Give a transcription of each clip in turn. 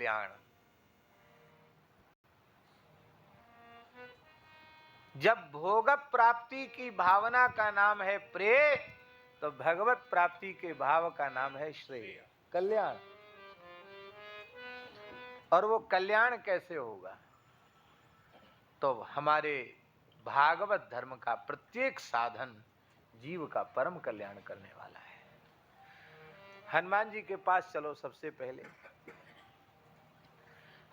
कल्याण। जब भोग प्राप्ति की भावना का नाम है प्रेय, तो भगवत प्राप्ति के भाव का नाम है श्रेय, कल्याण। और वो कल्याण कैसे होगा? तो हमारे भागवत धर्म का प्रत्येक साधन जीव का परम कल्याण करने वाला है। हनुमान जी के पास चलो। सबसे पहले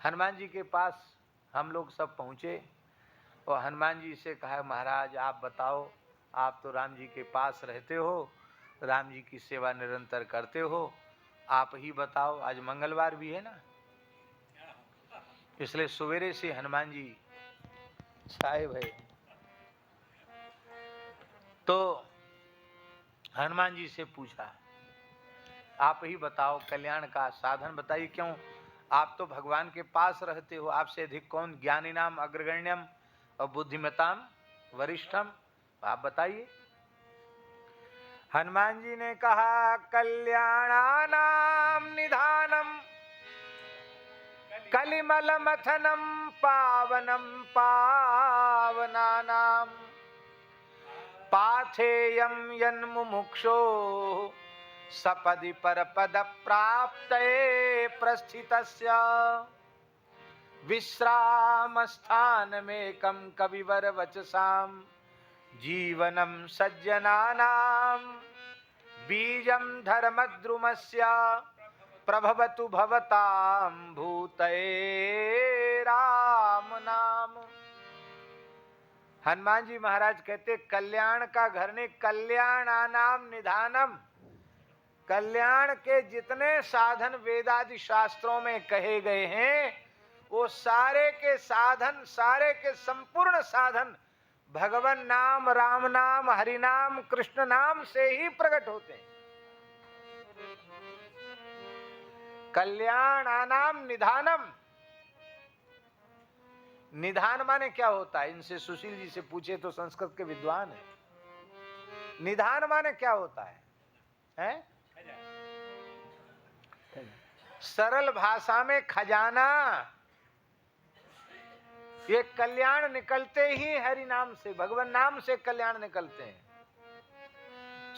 हनुमान जी के पास हम लोग सब पहुंचे और हनुमान जी से कहा, महाराज आप बताओ, आप तो राम जी के पास रहते हो, राम जी की सेवा निरंतर करते हो, आप ही बताओ। आज मंगलवार भी है ना, इसलिए सवेरे से हनुमान जी छाए भये। तो हनुमान जी से पूछा, आप ही बताओ, कल्याण का साधन बताइए। क्यों? आप तो भगवान के पास रहते हो, आपसे अधिक कौन ज्ञानी नाम अग्रगण्यम और बुद्धिमताम वरिष्ठम, आप बताइए। हनुमान जी ने कहा, कल्याणानाम निधानम कलिमल मथनम पावनम पावनानाम पाथेयम यन्मुमुक्षो सपदि परपद प्राप्तये प्रस्थितस्य विश्राम स्थानमेकं कविवर वचसां जीवनं सज्जनानां बीजं धर्मद्रुमस्य प्रभवतु भवतां भूतये राम नाम। हनुमान जी महाराज कहते, कल्याण का घर ने कल्याणानाम निधानम, कल्याण के जितने साधन वेदादि शास्त्रों में कहे गए हैं, वो सारे के साधन, सारे के संपूर्ण साधन भगवान नाम, राम नाम, हरि नाम, कृष्ण नाम से ही प्रकट होते हैं। कल्याणानाम निधानम, निधान माने क्या होता है? इनसे सुशील जी से पूछे तो संस्कृत के विद्वान है। निधान माने क्या होता है? हैं? सरल भाषा में खजाना। ये कल्याण निकलते ही हरि नाम से, भगवान नाम से कल्याण निकलते हैं।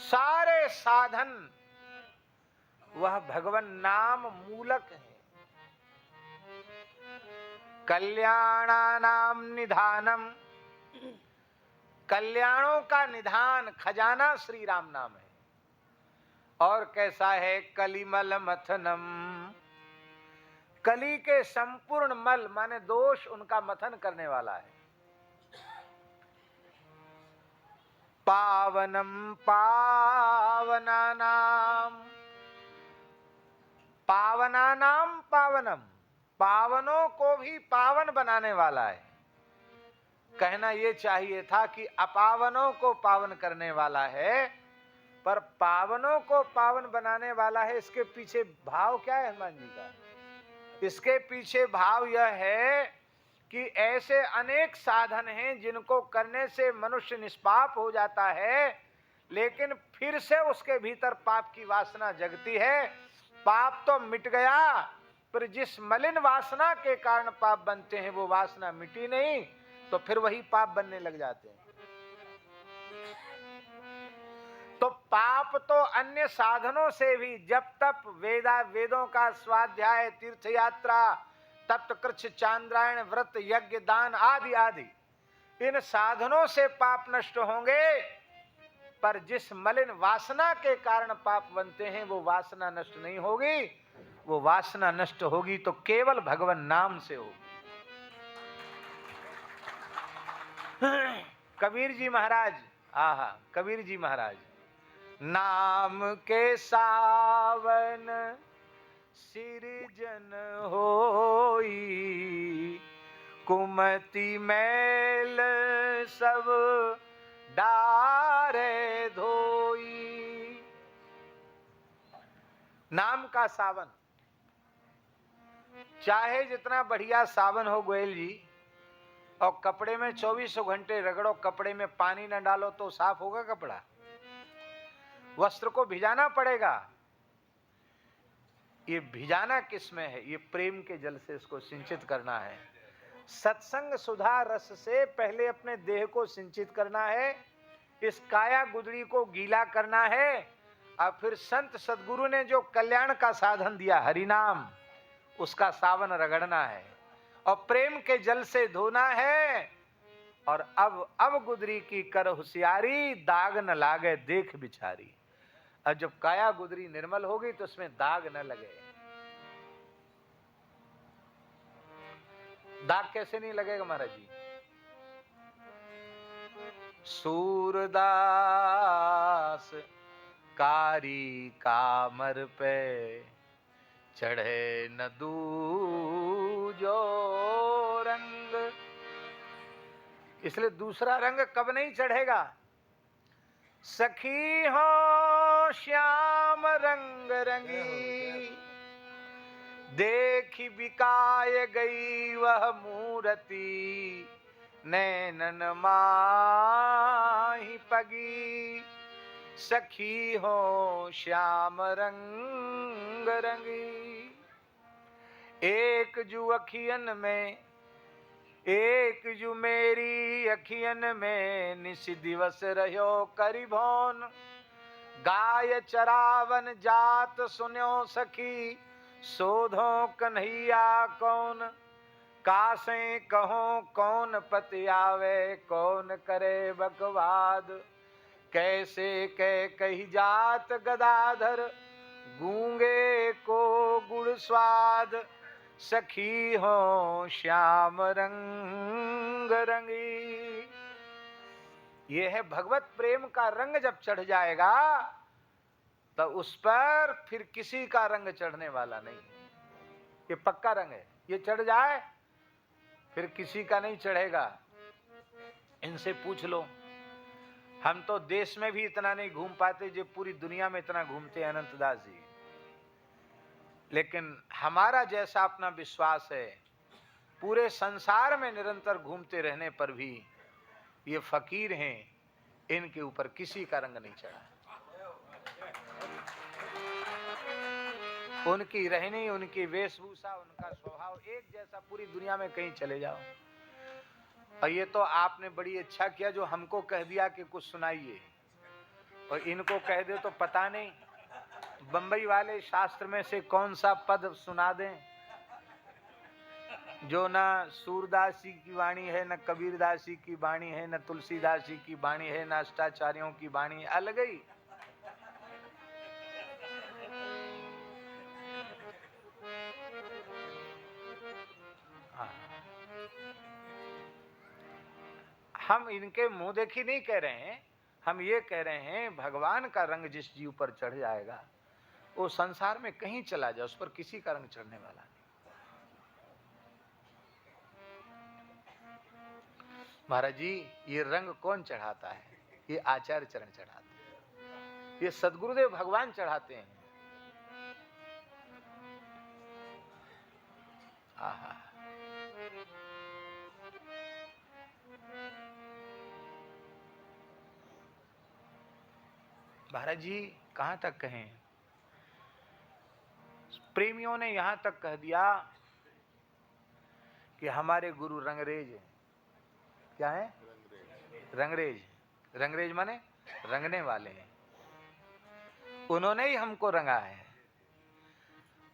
सारे साधन वह भगवान नाम मूलक है। कल्याणानाम निधानम, कल्याणों का निधान, खजाना श्री राम नाम है। और कैसा है? कलिमल मथनम, कली के संपूर्ण मल माने दोष, उनका मथन करने वाला है। पावनम पावनानाम, पावनानाम पावनम, पावनों को भी पावन बनाने वाला है। कहना यह चाहिए था कि अपावनों को पावन करने वाला है, पर पावनों को पावन बनाने वाला है। इसके पीछे भाव क्या है हनुमान जी का? इसके पीछे भाव यह है कि ऐसे अनेक साधन हैं जिनको करने से मनुष्य निष्पाप हो जाता है, लेकिन फिर से उसके भीतर पाप की वासना जगती है। पाप तो मिट गया, पर जिस मलिन वासना के कारण पाप बनते हैं वो वासना मिटी नहीं, तो फिर वही पाप बनने लग जाते हैं। तो पाप तो अन्य साधनों से भी, जप तप, वेदों का स्वाध्याय, तीर्थ यात्रा, तप्त कृच्छ चांद्रायण, व्रत, यज्ञ, दान आदि आदि, इन साधनों से पाप नष्ट होंगे। पर जिस मलिन वासना के कारण पाप बनते हैं वो वासना नष्ट नहीं होगी। वो वासना नष्ट होगी तो केवल भगवान नाम से होगी। कबीर जी महाराज, आहा, कबीर जी महाराज, नाम के सावन सिरजन होई, कुमति मैल सब डारे धोई। नाम का सावन, चाहे जितना बढ़िया सावन हो गोयल जी, और कपड़े में 24 घंटे रगड़ो, कपड़े में पानी न डालो तो साफ होगा कपड़ा? वस्त्र को भिजाना पड़ेगा। ये भिजाना किसमें है? ये प्रेम के जल से इसको सिंचित करना है। सत्संग सुधा रस से पहले अपने देह को सिंचित करना है, इस काया गुदड़ी को गीला करना है, और फिर संत सदगुरु ने जो कल्याण का साधन दिया हरिनाम, उसका सावन रगड़ना है और प्रेम के जल से धोना है। और अब गुदरी की कर होशियारी, दाग न लागे देख बिचारी। और जब काया गुदरी निर्मल होगी तो उसमें दाग न लगे। दाग कैसे नहीं लगेगा महाराज जी? सूरदास कारी कामर पे चढ़े न दूजो रंग। इसलिए दूसरा रंग कब नहीं चढ़ेगा? सखी हो श्याम रंग रंगी, देखी बिकाय गई वह मूर्ति, नैनन माही पगी। सखी हो श्याम रंग रंगी, एक जू अखियन में, एक जू मेरी अखियन में, निस दिवस रहो करिभोन। गाय चरावन जात सुन्यो सखी, सोधो कन्हैया कौन। कासे कहो कौन पति आवे, कौन करे बकवाद। कैसे कह कही जात गदाधर, गूंगे को गुड़ स्वाद। सखी हो श्याम रंग रंगी। ये है भगवत प्रेम का रंग जब चढ़ जाएगा तो उस पर फिर किसी का रंग चढ़ने वाला नहीं। ये पक्का रंग है, ये चढ़ जाए फिर किसी का नहीं चढ़ेगा। इनसे पूछ लो, हम तो देश में भी इतना नहीं घूम पाते जो पूरी दुनिया में इतना घूमते हैं अनंतदास जी। लेकिन हमारा जैसा अपना विश्वास है, पूरे संसार में निरंतर घूमते रहने पर भी ये फकीर हैं, इनके ऊपर किसी का रंग नहीं चढ़ा। उनकी रहनी, उनकी वेशभूषा, उनका स्वभाव एक जैसा पूरी दुनिया में कहीं चले जाओ। और ये तो आपने बड़ी अच्छा किया जो हमको कह दिया कि कुछ सुनाइए, और इनको कह दे तो पता नहीं बंबई वाले शास्त्र में से कौन सा पद सुना दें जो न सूरदास जी की वाणी है, न कबीरदास जी की वाणी है, न तुलसीदास जी की वाणी है, न अष्टाचार्यों की वाणी है, अलग ही। हम इनके मुंह देखी नहीं कह रहे हैं, हम ये कह रहे हैं भगवान का रंग जिस जीव पर चढ़ जाएगा वो संसार में कहीं चला जाए उस पर किसी का रंग चढ़ने वाला नहीं। महाराज जी ये रंग कौन चढ़ाता है? ये आचार्य चरण चढ़ाते हैं, ये सदगुरुदेव भगवान चढ़ाते हैं। आहा, महाराज जी कहां तक कहें? प्रेमियों ने यहां तक कह दिया कि हमारे गुरु रंगरेज हैं। क्या है? रंगरेज। रंगरेज माने रंगने वाले हैं। उन्होंने ही हमको रंगा है,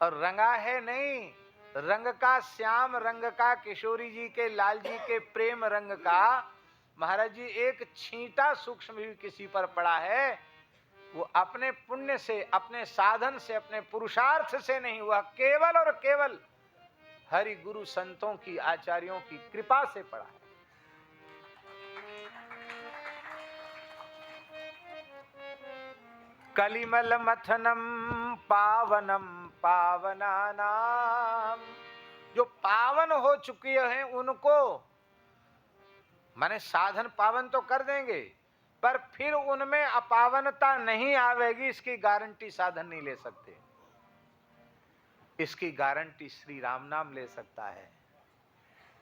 और रंगा है नहीं, रंग का श्याम रंग का, किशोरी जी के, लाल जी के प्रेम रंग का महाराज जी एक छींटा सूक्ष्म भी किसी पर पड़ा है वो अपने पुण्य से, अपने साधन से, अपने पुरुषार्थ से नहीं हुआ, केवल और केवल हरि गुरु संतों की, आचार्यों की कृपा से पड़ा है। कलिमल मथनम पावनम पावनानाम, जो पावन हो चुके हैं उनको माने साधन पावन तो कर देंगे, पर फिर उनमें अपावनता नहीं आवेगी, इसकी गारंटी साधन नहीं ले सकते। इसकी गारंटी श्री राम नाम ले सकता है।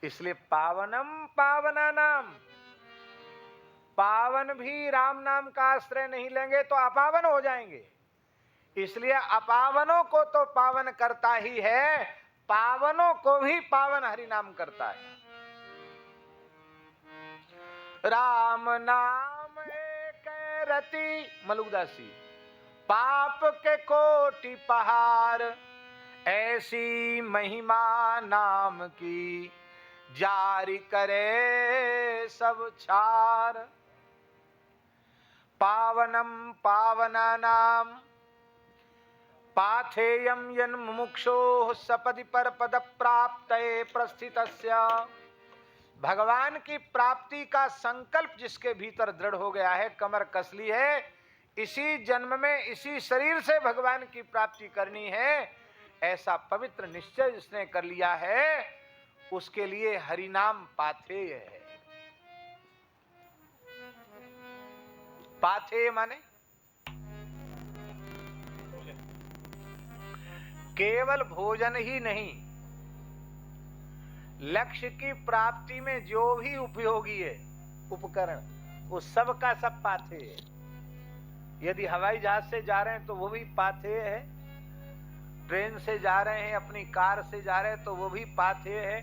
इसलिए पावनम पावनानाम, पावन भी राम नाम का आश्रय नहीं लेंगे तो अपावन हो जाएंगे। इसलिए अपावनों को तो पावन करता ही है, पावनों को भी पावन हरि नाम करता है। राम नाम एक रति मलुकदासी, पाप के कोटि पहाड़, ऐसी महिमा नाम की जारी करे सब छार। पावनम पावना नाम पाथेयम यन मुमुक्षो सपदि पर पद प्राप्त प्रस्थितस्य। भगवान की प्राप्ति का संकल्प जिसके भीतर दृढ़ हो गया है, कमर कस ली है, इसी जन्म में इसी शरीर से भगवान की प्राप्ति करनी है, ऐसा पवित्र निश्चय जिसने कर लिया है, उसके लिए हरिनाम पाथेय है। पाथेय माने केवल भोजन ही नहीं, लक्ष्य की प्राप्ति में जो भी उपयोगी है उपकरण, वो सब का सब पाथेय है। यदि हवाई जहाज से जा रहे हैं तो वो भी पाथेय है, ट्रेन से जा रहे हैं, अपनी कार से जा रहे हैं तो वो भी पाथेय है,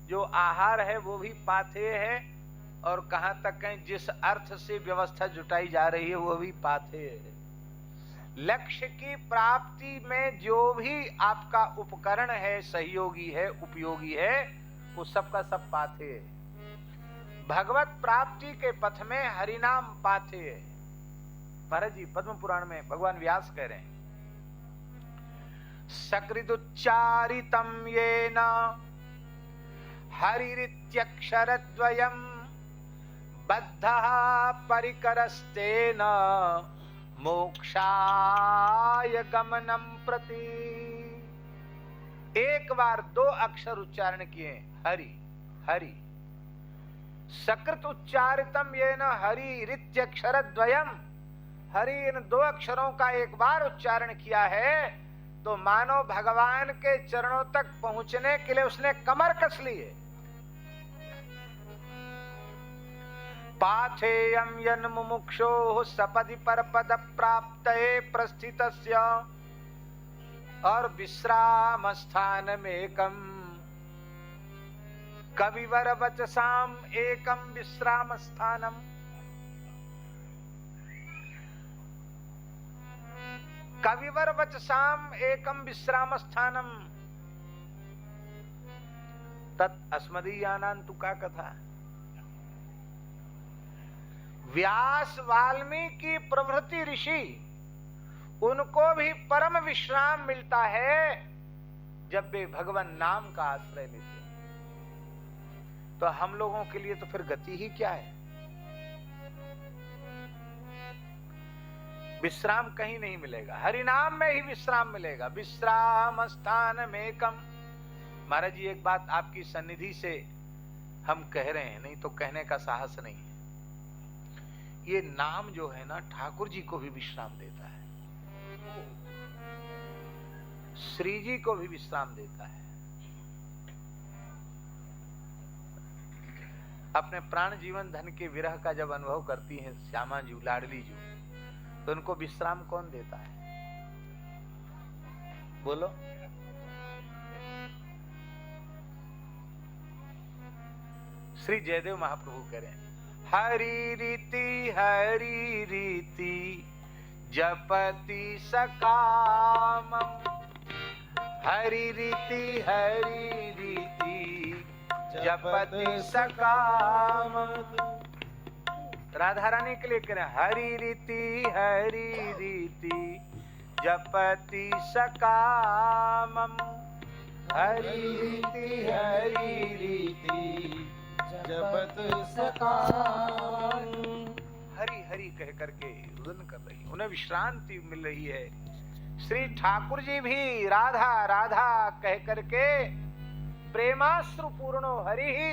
जो आहार है वो भी पाथेय है, और कहां तक कहें जिस अर्थ से व्यवस्था जुटाई जा रही है वो भी पाथेय है। लक्ष्य की प्राप्ति में जो भी आपका उपकरण है, सहयोगी है, उपयोगी है, वो सबका सब पाथेय है। भगवत प्राप्ति के पथ में हरिनाम पाथेय है। महाराज जी पद्म पुराण में भगवान व्यास कह रहे हैं, सकृदुच्चारितम येन हरिरित्यक्षरद्वयम् बद्धः परिकरस्तेन मोक्षाय गमनम प्रति। एक बार दो अक्षर उच्चारण किए, हरि हरि। सकृत उच्चारितम येन हरिरित्यक्षरद्वयम्, हरि इन दो अक्षरों का एक बार उच्चारण किया है तो मानो भगवान के चरणों तक पहुंचने के लिए उसने कमर कस ली है। पाथेयम यन मुमुक्षो सपदि पर पद प्राप्त प्रस्थितस्य, और विश्राम स्थानम एकम कविवर वचसाम एकम विश्राम स्थानम। कविवर वचसाम एकम विश्राम स्थानम तत् अस्मदीयानान्तु का कथा। व्यास वाल्मीकि प्रभृति ऋषि, उनको भी परम विश्राम मिलता है जब वे भगवान नाम का आश्रय लेते हैं। तो हम लोगों के लिए तो फिर गति ही क्या है? विश्राम कहीं नहीं मिलेगा, हरिनाम में ही विश्राम मिलेगा। विश्राम स्थान में कम। महाराज जी एक बात आपकी सन्निधि से हम कह रहे हैं, नहीं तो कहने का साहस नहीं है। ये नाम जो है ना, ठाकुर जी को भी विश्राम देता है, श्री जी को भी विश्राम देता है। अपने प्राण जीवन धन के विरह का जब अनुभव करती हैं श्यामा जी, लाडली जी, तो उनको विश्राम कौन देता है? बोलो। श्री जयदेव महाप्रभु कह रहे हैं, हरि रीति जपति सकाम। हरि रीति जपति सकाम। राधा रानी के लिए कह रहे हैं, हरि रीति जपति सकामम। हरि रीति जपत सकाम। हरि हरि कह करके रुदन कर रही, उन्हें विश्रांति मिल रही है। श्री ठाकुर जी भी राधा राधा कह करके प्रेमाश्रु पूर्णो हरि ही,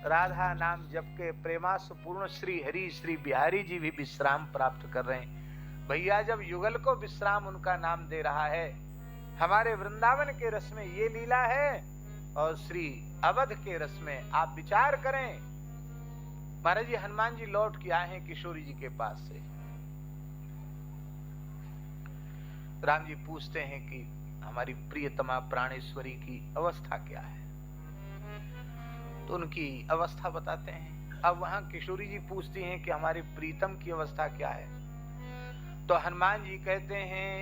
राधा नाम जप के प्रेमाश्रु पूर्ण श्री हरि श्री बिहारी जी भी विश्राम प्राप्त कर रहे हैं। भैया जब युगल को विश्राम उनका नाम दे रहा है, हमारे वृंदावन के रस में ये लीला है, और श्री अवध के रस में आप विचार करें। महाराज जी हनुमान जी लौट के आए हैं किशोरी जी के पास से। राम जी पूछते हैं कि हमारी प्रियतमा प्राणेश्वरी की अवस्था क्या है, तो उनकी अवस्था बताते हैं। अब वहां किशोरी जी पूछती हैं कि हमारे प्रीतम की अवस्था क्या है, तो हनुमान जी कहते हैं,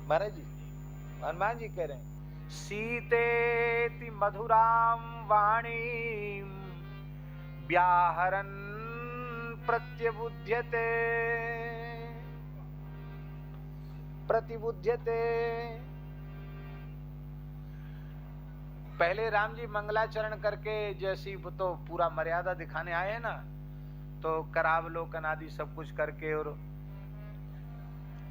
महाराज जी हनुमान जी कह रहे हैं, सीतेति मधुराम वाणी व्याहरन् प्रतिबुध्यते पहले राम जी मंगलाचरण करके जैसी तो पूरा मर्यादा दिखाने आए हैं ना, तो करावलोकन आदि सब कुछ करके और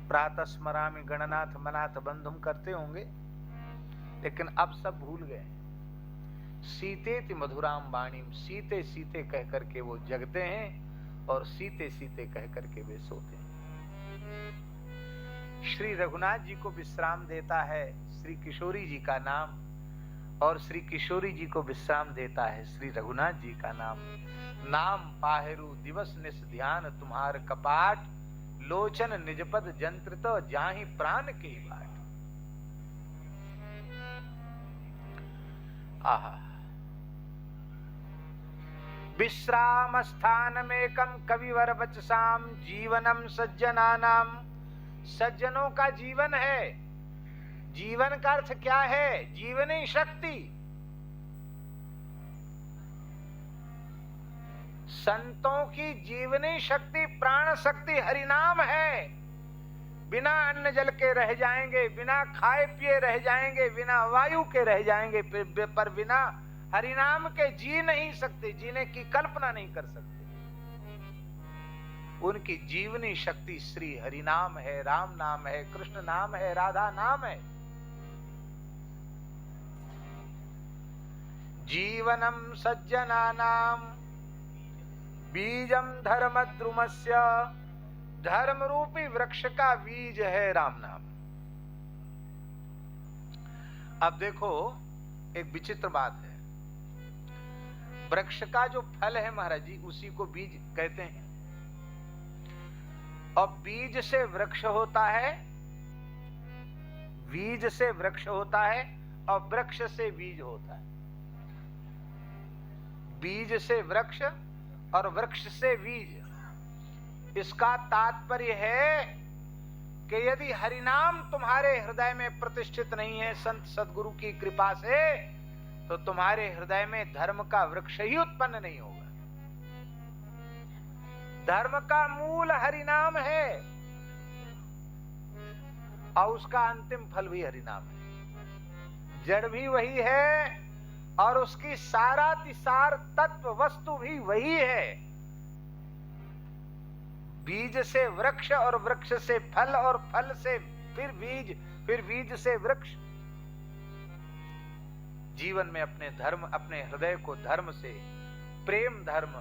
प्रातः स्मरामि गणनाथ मनाथ बंधुम करते होंगे, लेकिन अब सब भूल गए। सीतेति मधुराम वाणी, सीते सीते कह करके वो जगते हैं और सीते सीते कह करके वे सोते हैं। श्री रघुनाथ जी को विश्राम देता है श्री किशोरी जी का नाम, और श्री किशोरी जी को विश्राम देता है श्री रघुनाथ जी का नाम। नाम पाहेरु दिवस निस ध्यान तुम्हार कपाट, लोचन निजपद जंत्र तो जाहि प्राण के बाट। आहा, विश्राम स्थानमेकं कविवर वचसाम जीवनम सज्जनानाम। सज्जनों का जीवन है। जीवन का अर्थ क्या है? जीवनी शक्ति। संतों की जीवनी शक्ति प्राण शक्ति हरिनाम है। बिना अन्न जल के रह जाएंगे, बिना खाए पिए रह जाएंगे, बिना वायु के रह जाएंगे, पर बिना हरिनाम के जी नहीं सकते, जीने की कल्पना नहीं कर सकते। उनकी जीवनी शक्ति श्री हरिनाम है, राम नाम है, कृष्ण नाम है, राधा नाम है। जीवनम सज्जनानाम बीजम धर्म द्रुमस्य। धर्म रूपी वृक्ष का बीज है राम नाम। अब देखो एक विचित्र बात है, वृक्ष का जो फल है महाराज जी उसी को बीज कहते हैं, और बीज से वृक्ष होता है, बीज से वृक्ष होता है, और वृक्ष से बीज होता है। बीज से वृक्ष और वृक्ष से बीज। इसका तात्पर्य है कि यदि हरिनाम तुम्हारे हृदय में प्रतिष्ठित नहीं है संत सद्गुरु की कृपा से, तो तुम्हारे हृदय में धर्म का वृक्ष ही उत्पन्न नहीं होगा। धर्म का मूल हरिनाम है और उसका अंतिम फल भी हरिनाम है। जड़ भी वही है और उसकी सारातिसार तत्व वस्तु भी वही है। बीज से वृक्ष और वृक्ष से फल और फल से फिर बीज, फिर बीज से वृक्ष। जीवन में अपने धर्म, अपने हृदय को धर्म से, प्रेम धर्म,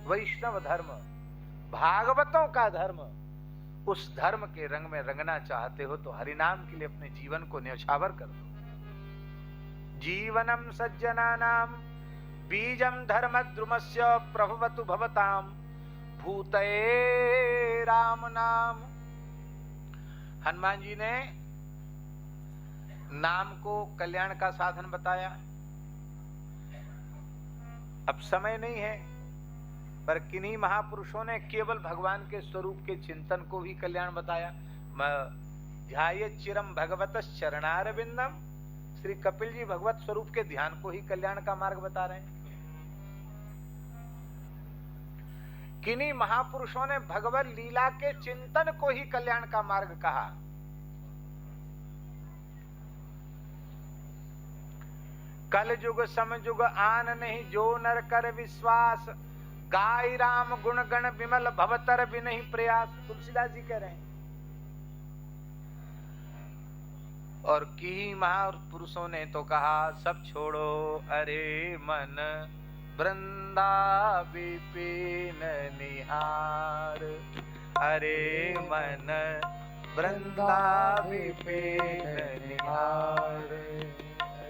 वैष्णव धर्म, भागवतों का धर्म, उस धर्म के रंग में रंगना चाहते हो तो हरिनाम के लिए अपने जीवन को न्यौछावर कर दो। जीवनम सज्जनानाम बीजम धर्म द्रुमस्य प्रभवतु भवताम भूतये राम नाम। हनुमान जी ने नाम को कल्याण का साधन बताया। अब समय नहीं है, पर किन्हीं महापुरुषों ने केवल भगवान के स्वरूप के चिंतन को भी कल्याण बताया। ध्यायेत् चिरम भगवतस् चरणारविंदम। श्री कपिल जी भगवत स्वरूप के ध्यान को ही कल्याण का मार्ग बता रहे हैं। किन्हीं महापुरुषों ने भगवत लीला के चिंतन को ही कल्याण का मार्ग कहा। कल युग समयुग आन नहीं जो नर कर विश्वास, गाय राम गुण गण विमल भवतर भी नहीं प्रयास। तुलसीदास जी कह रहे हैं। और की महापुरुषों ने तो कहा सब छोड़ो अरे मन वृंदा विपिन निहार। अरे मन वृंदा विपिन निहार।